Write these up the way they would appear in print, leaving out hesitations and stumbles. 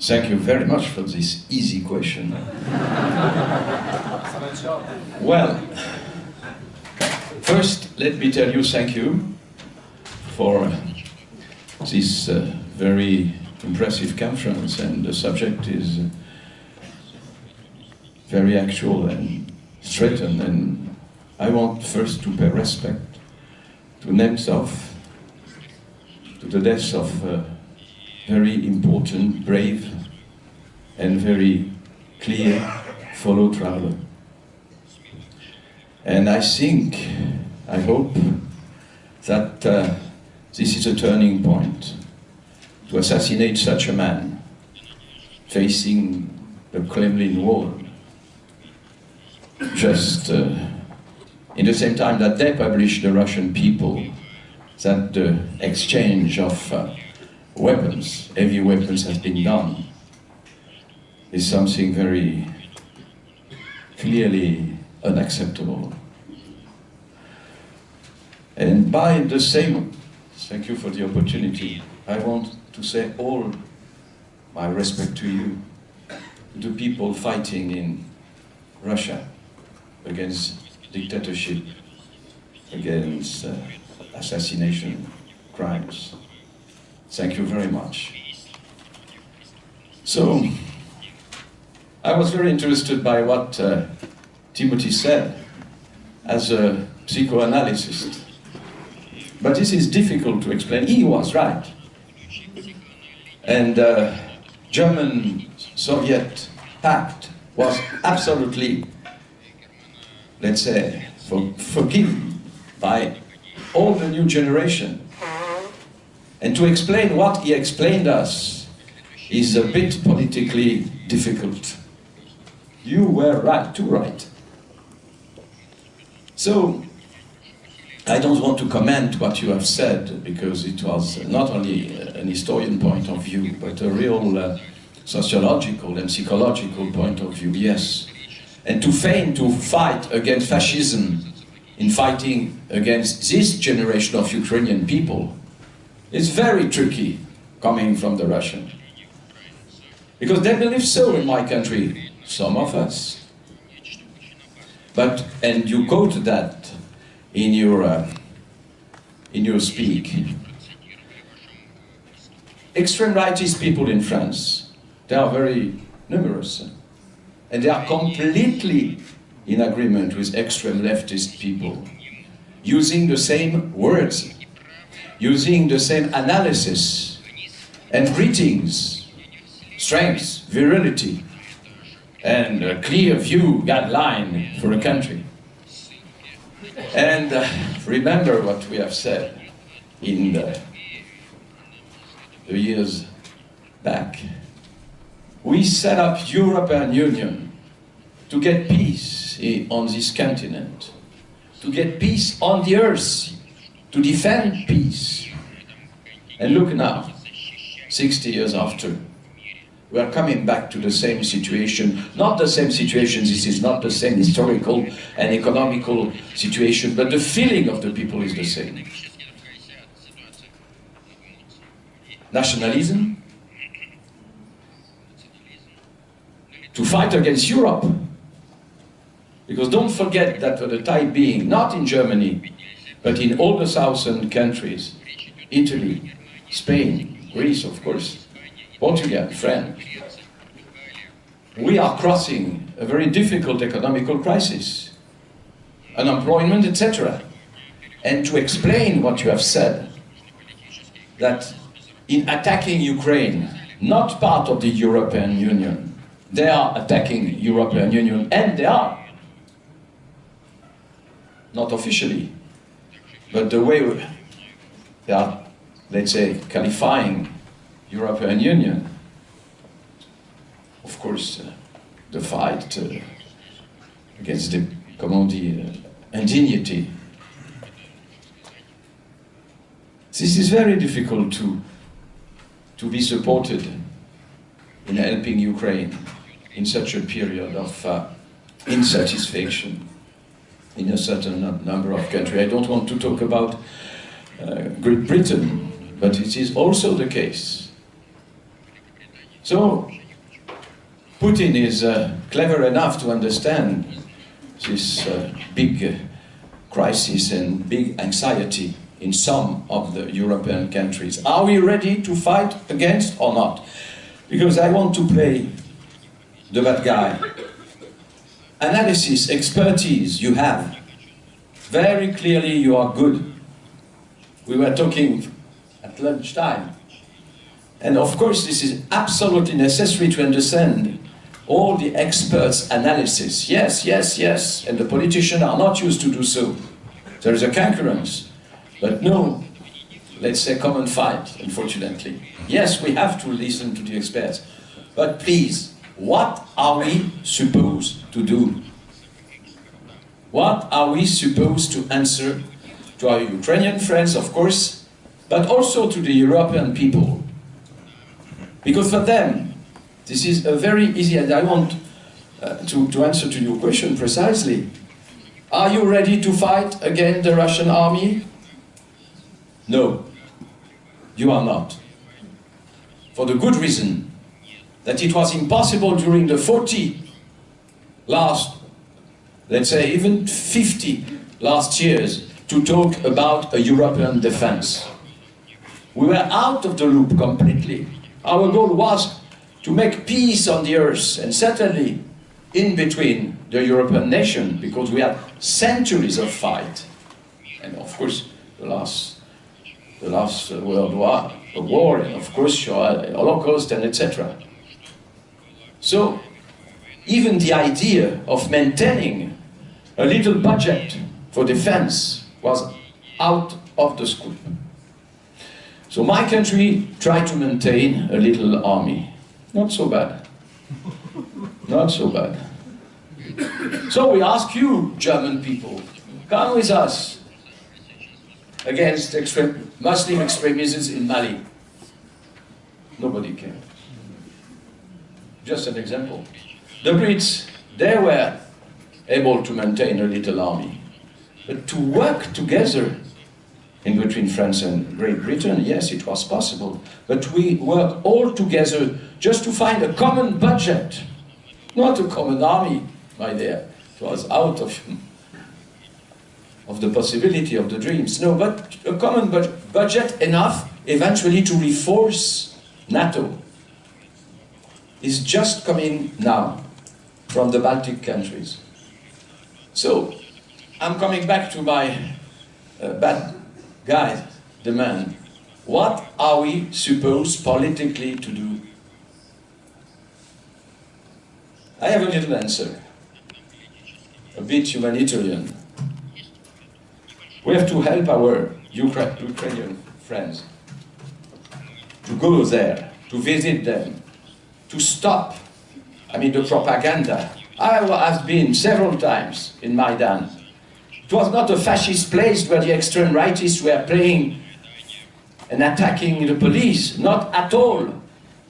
Thank you very much for this easy question. Well, first let me tell you thank you for this very impressive conference, and the subject is very actual and threatened, and I want first to pay respect to Nemtsov, to the death of very important, brave, and very clear fellow traveler. And I think, I hope, that this is a turning point. To assassinate such a man, facing the Kremlin wall, just in the same time that they published, the Russian people, that the exchange of weapons, heavy weapons, has been done, is something very clearly unacceptable. And by the same, thank you for the opportunity, I want to say all my respect to you, to the people fighting in Russia against dictatorship, against assassination crimes. Thank you very much. So, I was very interested by what Timothy said as a psychoanalyst. But this is difficult to explain. He was right. And German-Soviet pact was absolutely, let's say, forgiven by all the new generation. And to explain what he explained us is a bit politically difficult. You were right, too right. So, I don't want to comment what you have said, because it was not only an historian point of view, but a real sociological and psychological point of view, yes. And to feign to fight against fascism in fighting against this generation of Ukrainian people is very tricky, coming from the Russian. Because they believe so in my country, some of us. But, and you quote that in your speak. Extreme rightist people in France, they are very numerous, and they are completely in agreement with extreme leftist people, using the same words, using the same analysis and greetings, strength, virility, and a clear view, guideline for a country. And remember what we have said in the years back. We set up European Union to get peace on this continent, to get peace on the earth, to defend peace. And look now, 60 years after, we are coming back to the same situation. Not the same situation, this is not the same historical and economical situation, but the feeling of the people is the same. Nationalism, to fight against Europe. Because don't forget that for the time being, not in Germany, but in all the southern countries, Italy, Spain, Greece, of course, Portugal, France, we are crossing a very difficult economical crisis, unemployment, etc. And to explain what you have said, that in attacking Ukraine, not part of the European Union, they are attacking European Union, and they are, not officially, but the way they are, let's say, qualifying European Union. Of course, the fight against the, comment dire, indignity. This is very difficult to be supported in helping Ukraine in such a period of insatisfaction in a certain number of countries. I don't want to talk about Great Britain, but it is also the case So, Putin is clever enough to understand this big crisis and big anxiety in some of the European countries. Are we ready to fight against or not? Because I want to play the bad guy. Analysis, expertise you have. Very clearly you are good. We were talking at lunchtime. And of course this is absolutely necessary to understand all the experts' analysis. Yes, yes, yes. And the politicians are not used to do so. There is a concurrence. But no, let's say, common fight, unfortunately. Yes, we have to listen to the experts. But please, what are we supposed to do? What are we supposed to answer to our Ukrainian friends, of course, but also to the European people? Because for them, this is a very easy, and I want to answer to your question precisely. Are you ready to fight against the Russian army? No, you are not. For the good reason that it was impossible during the 40 last, let's say even 50 last years, to talk about a European defense. We were out of the loop completely. Our goal was to make peace on the earth, and certainly in between the European nations, because we had centuries of fight. And of course, the last World War, and of course, Holocaust, and etc. So, even the idea of maintaining a little budget for defense was out of the scope. So my country tried to maintain a little army. Not so bad. Not so bad. So we ask you, German people, come with us against Muslim extremism in Mali. Nobody came. Just an example. The Brits, they were able to maintain a little army. But to work together in between France and Great Britain, yes, it was possible. But we worked all together just to find a common budget, not a common army, my dear. It was out of the possibility of the dreams. No, but a common budget enough eventually to reinforce NATO is just coming now from the Baltic countries. So, I'm coming back to my bad guy, the man. What are we supposed politically to do? I have a little answer, a bit humanitarian. We have to help our Ukrainian friends to go there, to visit them, to stop, the propaganda. I have been several times in Maidan. It was not a fascist place where the extreme rightists were playing and attacking the police, not at all.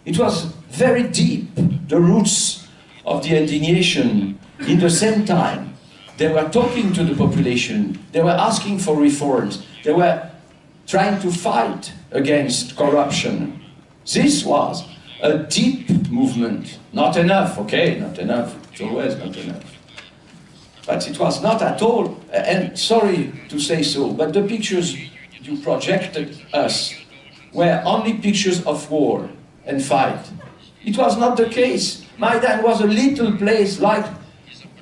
It was very deep, the roots of the indignation. In the same time, they were talking to the population, they were asking for reforms, they were trying to fight against corruption. This was a deep movement. Not enough, okay, not enough, it's always not enough. But it was not at all, and sorry to say so, but the pictures you projected us were only pictures of war and fight. It was not the case. Maidan was a little place like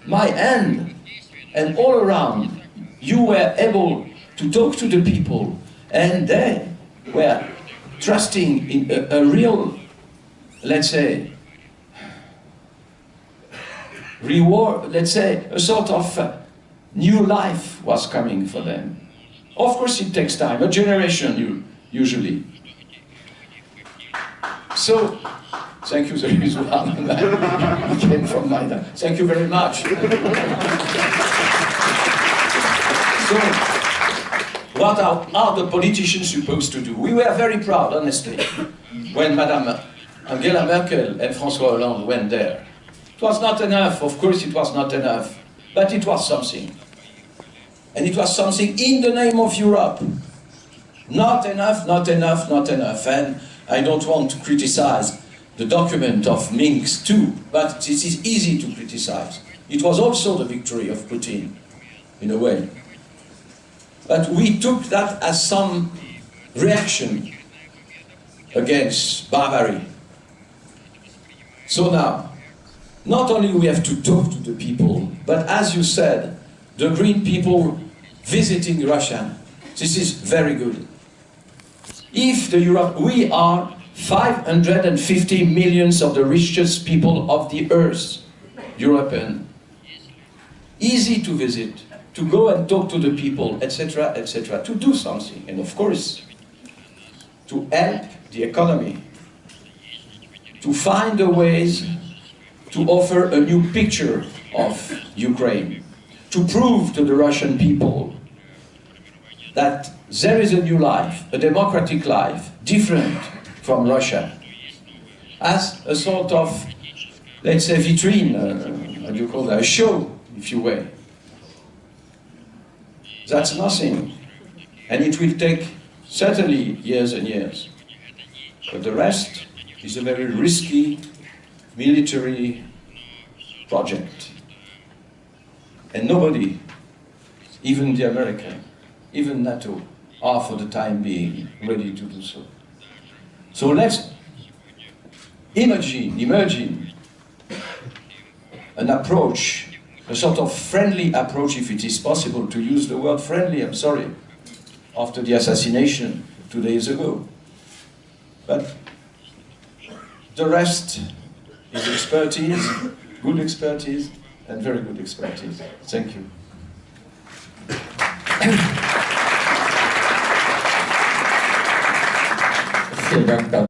my hand, and all around you were able to talk to the people, and they were trusting in a real, let's say, reward, let's say, a sort of new life was coming for them. Of course it takes time, a generation usually. So, thank you, there is one man who came from Maidan. Thank you very much. So, what are the politicians supposed to do? We were very proud, honestly, when Madame Angela Merkel and François Hollande went there. It was not enough, of course it was not enough, but it was something. And it was something in the name of Europe. Not enough, not enough, not enough. And I don't want to criticize the document of Minsk too, but it is easy to criticize. It was also the victory of Putin, in a way. But we took that as some reaction against barbarity. So now, not only we have to talk to the people, but as you said, the green people visiting Russia, this is very good. If the Europe, we are 550 million of the richest people of the earth, European. Easy to visit, to go and talk to the people, etc., to do something, and of course, to help the economy, to find the ways to offer a new picture of Ukraine, to prove to the Russian people that there is a new life, a democratic life, different from Russia, as a sort of, let's say, vitrine, how do you call that, a show, if you will. That's nothing, and it will take certainly years and years. But the rest is a very risky military project. And nobody, even the American, even NATO, are for the time being ready to do so. So let's imagine an approach, a sort of friendly approach, if it is possible to use the word friendly, I'm sorry, after the assassination 2 days ago. But the rest is expertise, good expertise, and very good expertise. Thank you. Vielen Dank.